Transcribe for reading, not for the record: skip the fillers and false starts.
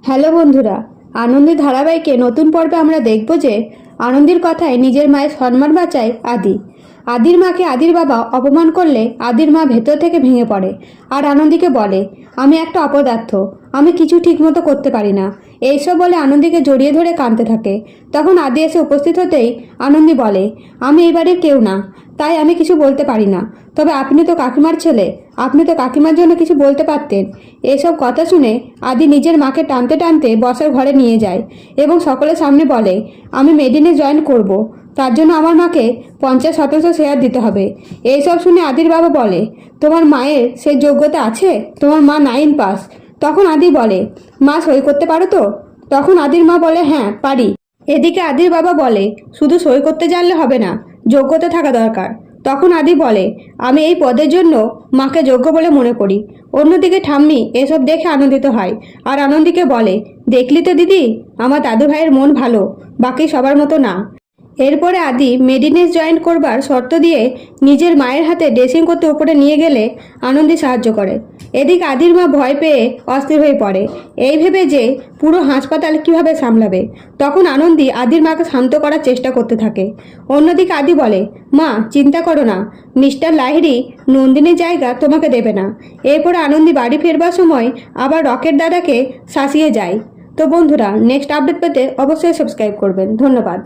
Hello বন্ধুরা, আনন্দী ধারাবাহিকে নতুন পর্বে আমরা দেখব যে আনন্দীর কথায় নিজের মায়ের সম্মান বাঁচায় আদি। আদির মাকে আদির বাবা অপমান করলে আদির মা ভেতর থেকে ভেঙে পড়ে আর আনন্দীকে বলে, আমি একটা অপদার্থ, আমি কিছু ঠিকমতো করতে পারি না। এইসব বলে আনন্দীকে জড়িয়ে ধরে কাঁদতে থাকে। তখন আদি এসে উপস্থিত হতেই আনন্দী বলে, আমি এই বাড়ির কেউ না, তাই আমি কিছু বলতে পারি না। তবে আপনি তো কাকিমার ছেলে, আপনি তো কাকিমার জন্য কিছু বলতে পারতেন। এসব কথা শুনে আদি নিজের মাকে টানতে টানতে বসার ঘরে নিয়ে যায় এবং সকলের সামনে বলে, আমি মেডিনে জয়েন করব, তার জন্য আমার মাকে 50% শেয়ার দিতে হবে। এইসব শুনে আদির বাবা বলে, তোমার মায়ের সেই যোগ্যতা আছে? তোমার মা 9 পাস। তখন আদি বলে, মা সই করতে পারো তো? তখন আদির মা বলে, হ্যাঁ পারি। এদিকে আদির বাবা বলে, শুধু সই করতে জানলে হবে না, যোগ্যতা থাকা দরকার। তখন আদি বলে, আমি এই পদের জন্য মাকে যোগ্য বলে মনে করি। অন্যদিকে ঠাম্মি এসব দেখে আনন্দিত হয় আর আনন্দীকে বলে, দেখলি তো দিদি, আমার দাদু ভাইয়ের মন ভালো, বাকি সবার মতো না। এরপরে আদি মেডিনেস জয়েন করবার শর্ত দিয়ে নিজের মায়ের হাতে ড্রেসিং করতে উপরে নিয়ে গেলে আনন্দী সাহায্য করে। এদিকে আদির মা ভয় পেয়ে অস্থির হয়ে পড়ে, এই ভেবে যে পুরো হাসপাতাল কিভাবে সামলাবে। তখন আনন্দী আদির মাকে শান্ত করার চেষ্টা করতে থাকে। অন্যদিকে আদি বলে, মা চিন্তা করো না, মিস্টার লাহিড়ী নন্দিনীর জায়গা তোমাকে দেবে না। এরপরে আনন্দী বাড়ি ফেরবার সময় আবার রকেট দাদাকে শাসিয়ে যায়। তো বন্ধুরা, নেক্সট আপডেট পেতে অবশ্যই সাবস্ক্রাইব করবেন। ধন্যবাদ।